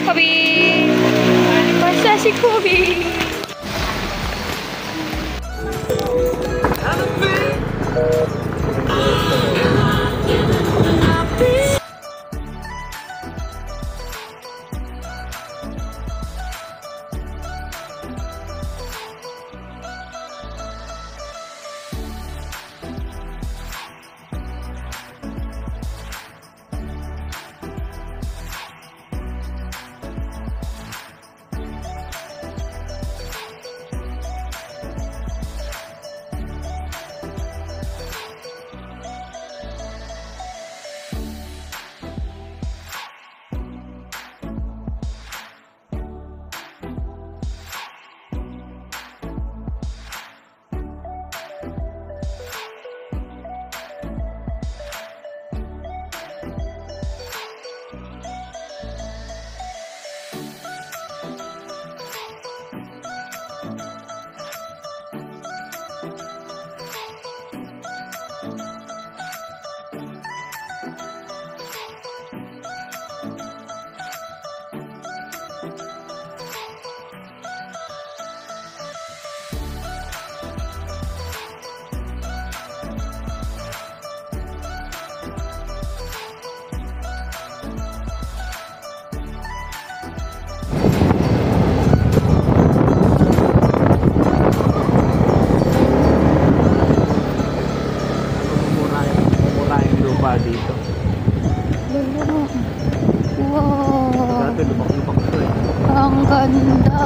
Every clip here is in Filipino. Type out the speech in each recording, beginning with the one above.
Kobe! Masa si Kobe? Dito. Wow. Dati lupak-lupak ito eh. Ang ganda.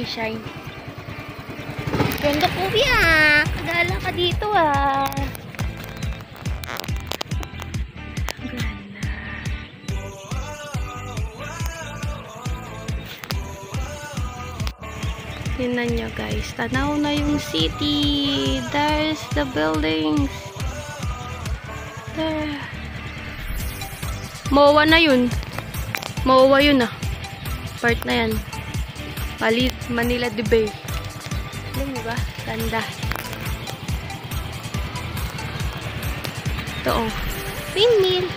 Shine. Ganda po biya. Kadala ka dito ah. Ganda. Tingnan nyo guys. Tanaw na yung city. There's the buildings. There. MOA na yun. MOA yun ah. Part na yan. Manila de Bay. Alam mo ba? Ganda. Ito oh. Windmill.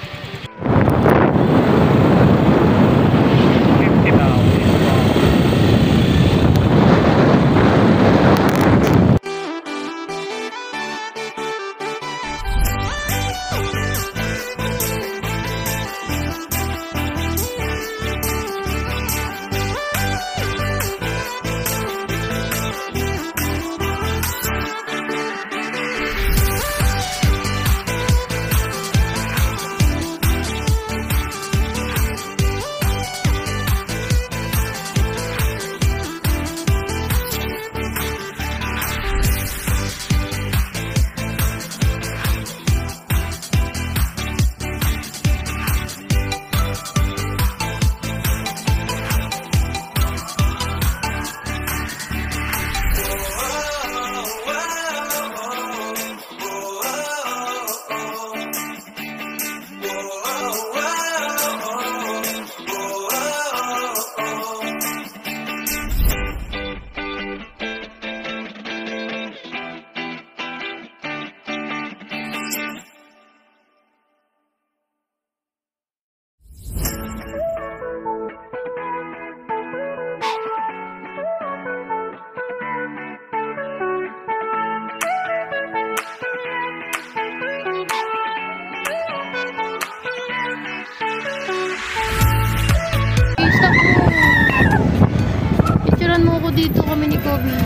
Kobe.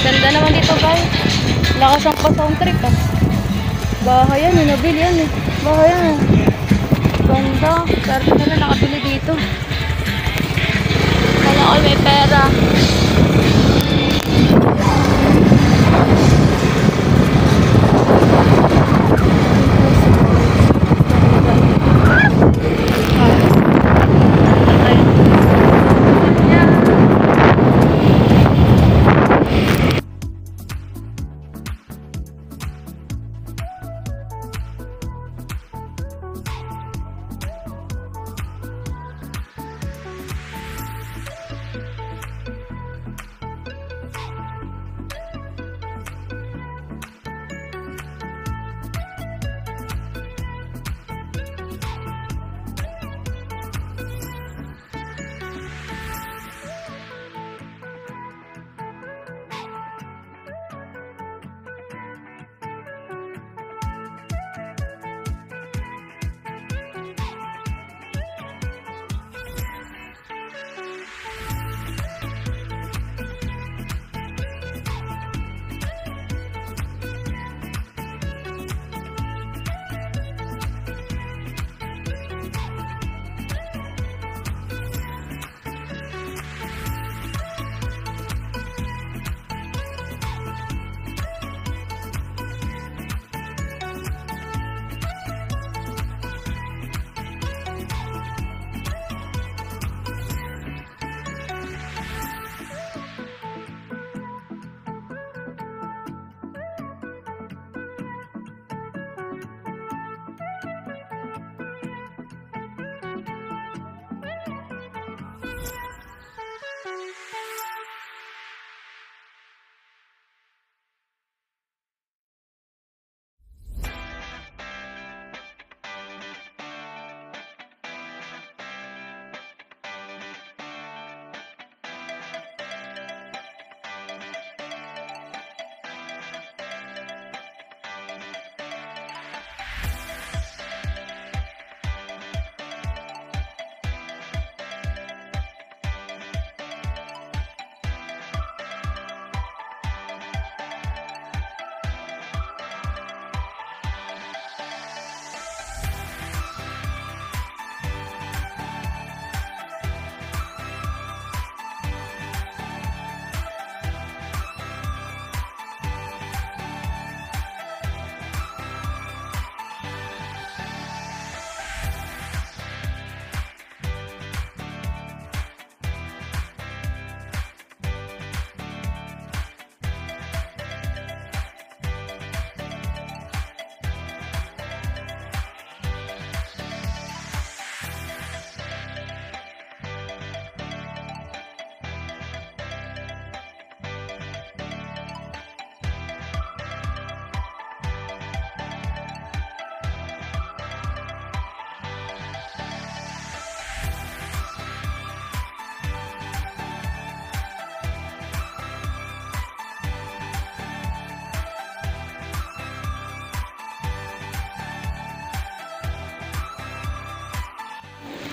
Ganda naman dito guys. Lakas ang pa-sound trip ah. Bahay yan, nabili yan eh. Bahay yan. Ganda. Swerte na lang nakabili dito. Kaya ako may pera.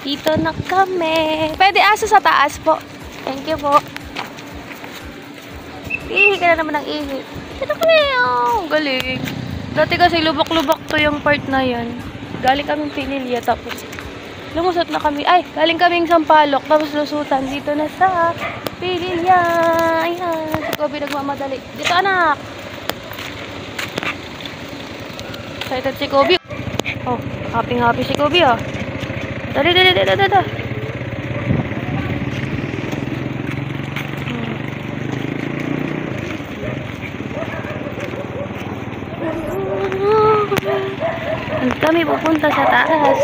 Dito na kami. Pwede aso sa taas po. Thank you po. Ihi ka na naman ng ihi. Dito kami. Oh, galing. Dati kasi lubak-lubak to yung part na yan. Galing kaming Pililya tapos lumusot na kami. Ay, galing kaming Sampaloc tapos lusutan. Dito na sa Pililya. Ayan. Si Kobe nagmamadali. Dito anak. Excited si Kobe. Oh, happy si Kobe ah. Dali. Kami pupunta sa taas.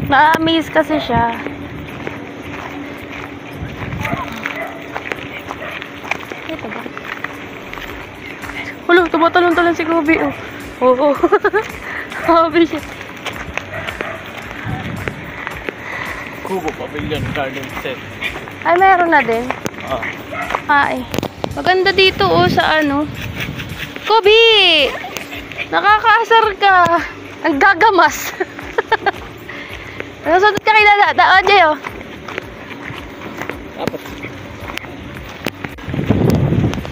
Na-amaze kasi siya. Ito ba? Wala, tumatalon-talon si Kobe. Oo. Happy siya. Kubo Pavilion Garden Set. Ay, meron na din. Ah. Ay. Maganda dito sa ano. Kobe! Nakakaasar ka. Ang gagamas. Nasusunod ka kay Daan, Jay, oh. Dapat.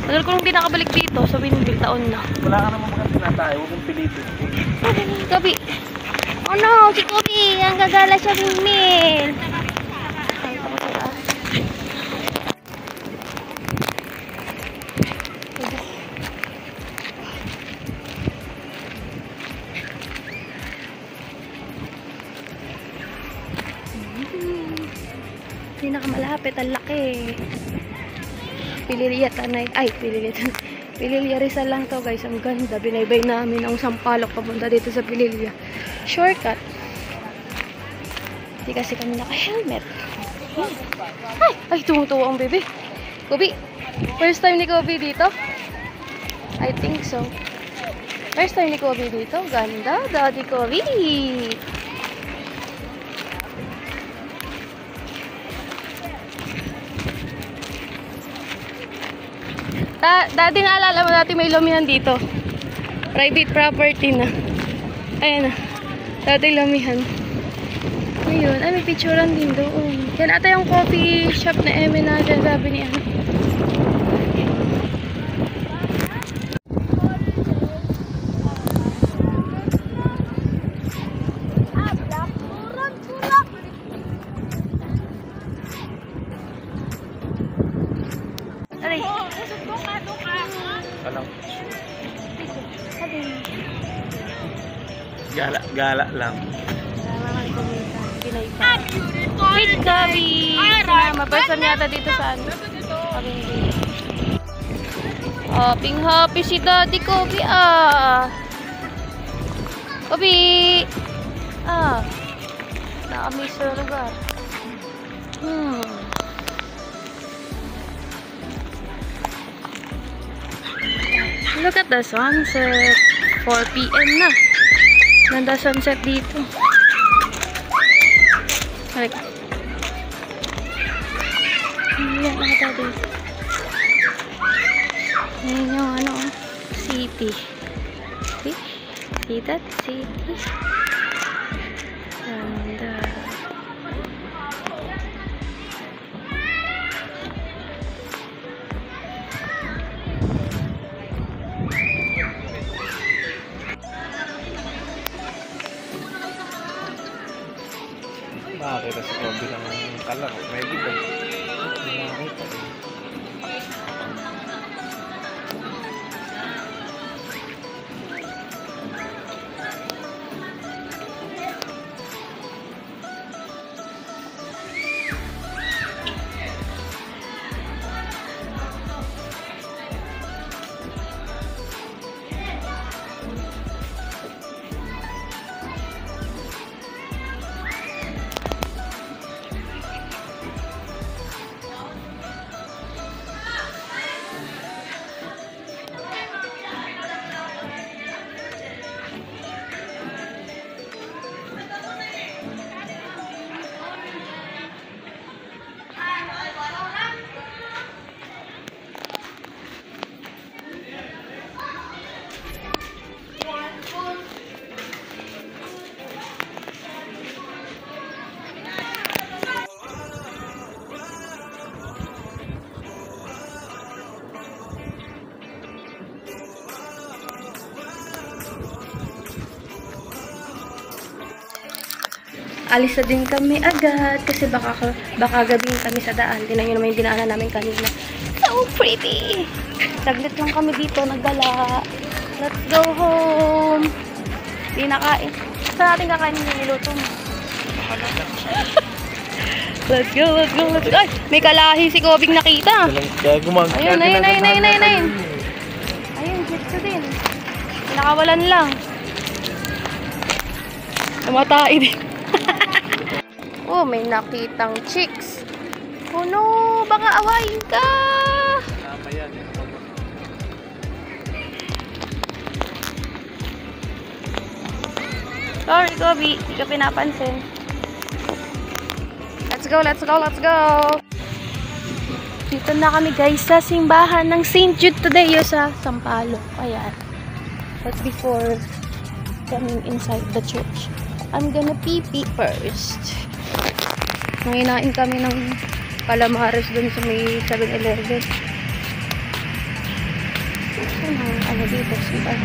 Tagal ko nung di nakabalik dito sa Windmill, taon na. Wala ka naman mga tinatay. Huwag mong pilitin. Kobe. Oh no, si Kobe. Ang gagala siya Windmill. Ay, ako sa taas. Pinakamalapit, ang laki. Pililya Tanay. Ay, Pililya Rizal lang to, guys. Ang ganda. Binaybay namin ang Sampaloc papunta dito sa Pililya. Shortcut. Hindi kasi kami naka-helmet. Ay, tumutuwa ang bebe. Kobe. First time ni Kobe dito? I think so. First time ni Kobe dito. Ganda. Daddy Kobe. Dati naalala mo natin may lumihan dito. Private property na. Ayan na. Dati lumihan. Ngayon, may picturean din doon. Yan ata yung coffee shop na Eme na dyan, sabi ni Eme. Alam. Gala lang. Wait, Gabi! Maperson yata dito sa ano? Happy si Daddy Kobe, ah! Kobe! Ah! Nakamiss sa lugar. Look at the sunset. 4 PM na. Ganda sunset dito. Like, yan ata dito. Yan yung ano, city. See that city? And Nakakita si Kobe ng kalaro. May dito. Nakakita. alis na din kami agad kasi baka gabing kami sa daan. Tingnan nyo naman yung dinaanan namin kanina. So pretty! Saglit lang kami dito, nagdala. Let's go home! Di nakain. Saan natin kakain yung niluto mo? Let's go! Ay! May kalahi si Kobing nakita! Ayun! Ayun, dito din. Pinakawalan lang. Tumatay din. Oh, may nakitang chicks. Oh no, baka awayin ka. Tama yan. Sorry, Kobe. Hindi ka pinapansin. Let's go. Dito na kami, guys, sa simbahan ng St. Jude Tadeo sa Sampaloc. Ayan. But before coming inside the church, I'm gonna pee first. Nanginain kami ng calamares dun sa may 7-Eleven. Ano dito siya?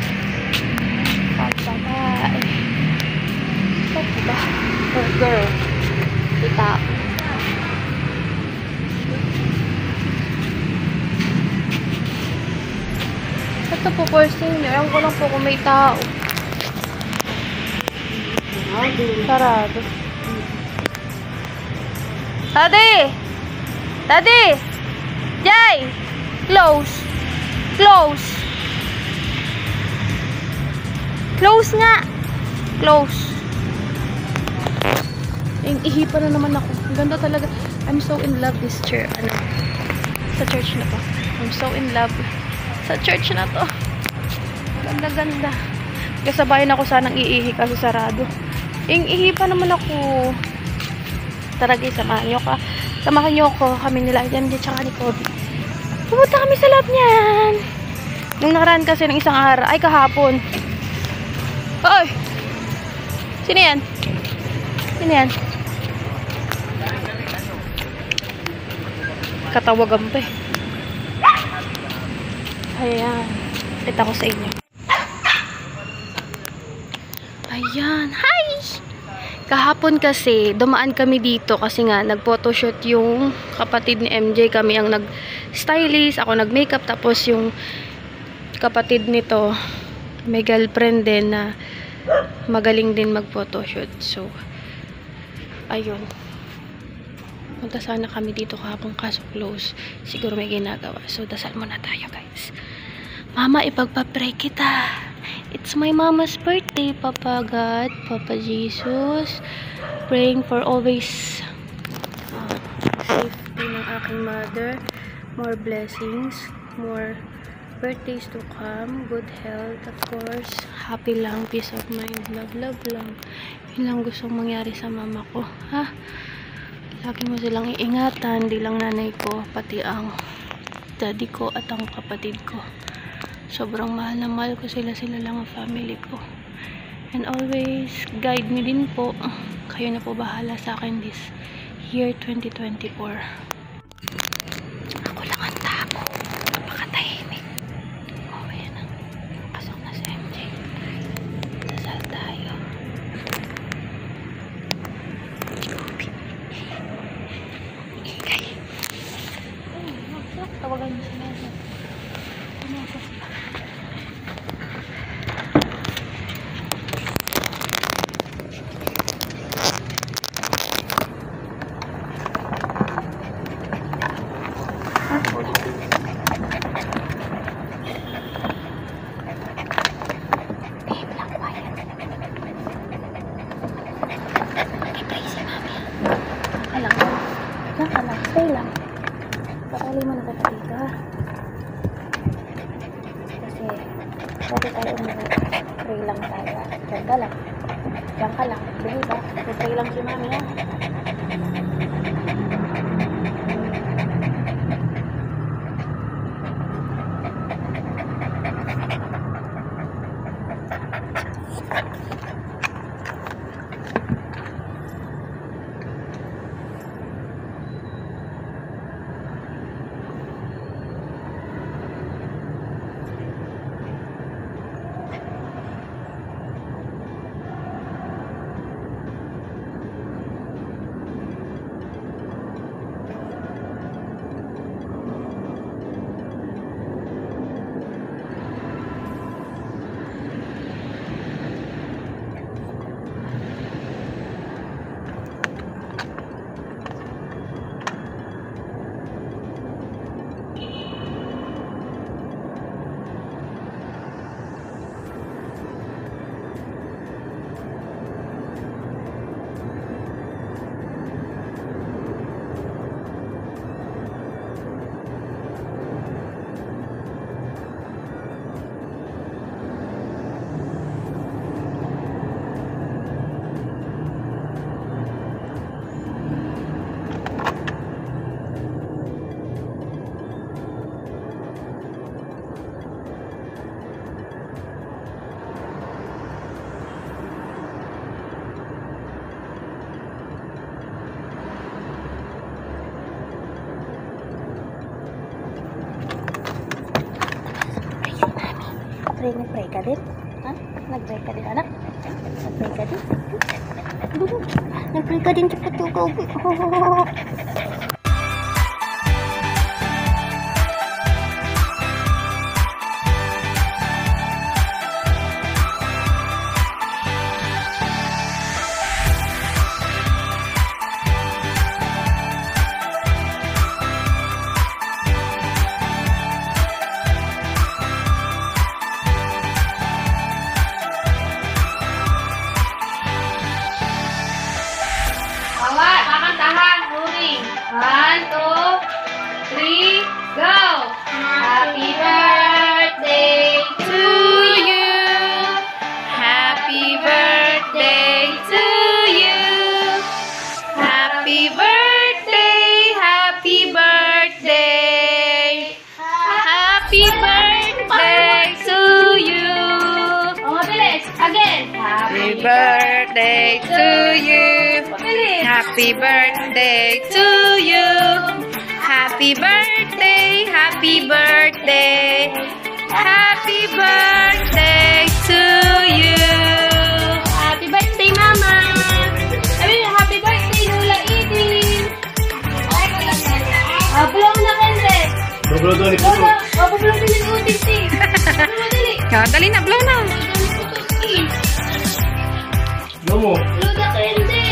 Pagpapay. Ito ba? Burger. Kita. Ito po portion nyo. Ewan ko lang po kung may tao. Sarado. Daddy! Daddy! Jay! Close! Close! Close nga! Close! Ihipa na naman ako. Ang ganda talaga. I'm so in love this church. Ano? Sa church na to. I'm so in love sa church na to. Ganda-ganda. Kasabayan ako sanang iihi kasi sarado. Ihipa naman ako. Tara guys, samahan nyo ko. Kami nila MJ tsaka ni Kobe. Pumunta kami sa loob niyan. Nung nakaraan kasi ng isang araw. Ay, kahapon. Hoy! Sino yan? Sino yan? Katawagan pa eh. Ayan. Kita ko sa inyo. Ayan. Hi! Kahapon kasi, dumaan kami dito kasi nga, nag-photoshoot yung kapatid ni MJ. Kami ang nag-stylist, ako nag-makeup, tapos yung kapatid nito, may girlfriend din na magaling din mag-photoshoot. So, ayun. Punta sana kami dito kahapon kaso close. Siguro may ginagawa. So, dasal muna tayo guys. Mama, ipagpapray kita. It's my mama's birthday, Papa God, Papa Jesus. Praying for always safety ng aking mother. More blessings. More birthdays to come. Good health, of course. Happy lang. Peace of mind. Love, love lang. Yun lang gustong mangyari sa mama ko. Ha? Lagi mo silang iingatan. Di lang nanay ko. Pati ang daddy ko at ang kapatid ko. Sobrang mahal na mahal ko sila. Sila lang ang family ko. And always guide me din po. Kayo na po bahala sa akin this year 2024. Ako lang ang tao. Napakatahimik. Oh, ayan na. Pasok na si MJ. Dasal tayo. Ingay. Tawagan mo si Mesa. Stay lang. Patali mo na ka dito ha. Kasi pwede tayo pray lang tayo. Diyan ka lang. Diyan ka lang. Dili ba? Pray lang si mami ha. din? Nag-pray ka din? Ha? Nag-pray ka din, anak? Nag-pray ka din? Nag-pray ka din sa patugaw. Kakantahan, huri. 1, 2, 3, go! Happy birthday to you. Happy birthday to you. Happy birthday, happy birthday. Happy birthday to you. Oh, mabilis. Again. Happy birthday to you. Happy birthday to you. Happy birthday, happy birthday. Happy birthday to you. Happy birthday, Mama. Sabi mo, happy birthday, Lola Edie. Blow na, Kende. Blow doon, Lola, blow din yung utis, eh. Dali. Dali na, blow na. Blow mo. Lola Kende.